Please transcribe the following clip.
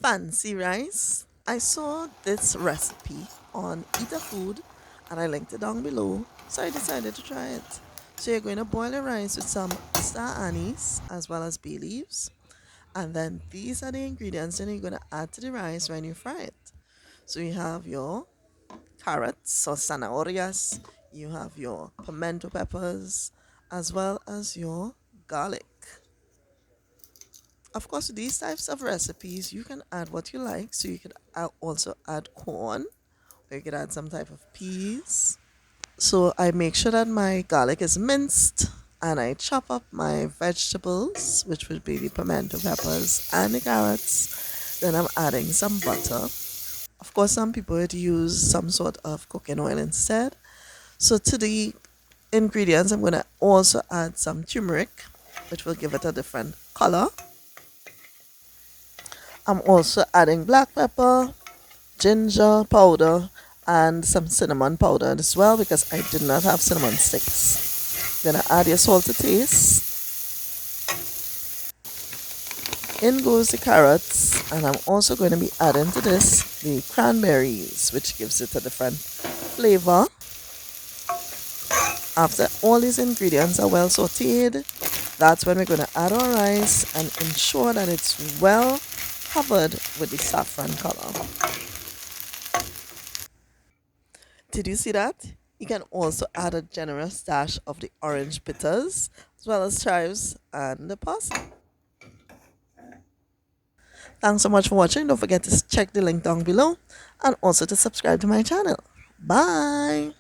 fancy rice. I saw this recipe on eatahfood and I linked it down below, so I decided to try it. So you're going to boil the rice with some star anise as well as bay leaves, and then these are the ingredients that you're going to add to the rice when you fry it. So you have your carrots or zanahorias, you have your pimento peppers, as well as your garlic. Of course, with these types of recipes, you can add what you like. So you could also add corn, or you could add some type of peas. So I make sure that my garlic is minced and I chop up my vegetables, which would be the pimento peppers and the carrots. Then I'm adding some butter. Of course, some people would use some sort of cooking oil instead. So to the ingredients, I'm going to also add some turmeric, which will give it a different color. I'm also adding black pepper, ginger powder, and some cinnamon powder as well because I did not have cinnamon sticks. Gonna add your salt to taste. In goes the carrots, and I'm also going to be adding to this the cranberries, which gives it a different flavor. After all these ingredients are well sauteed, that's when we're going to add our rice and ensure that it's well covered with the saffron color. Did you see that? You can also add a generous dash of the orange bitters, as well as chives and the parsley. Thanks so much for watching. Don't forget to check the link down below and also to subscribe to my channel. Bye!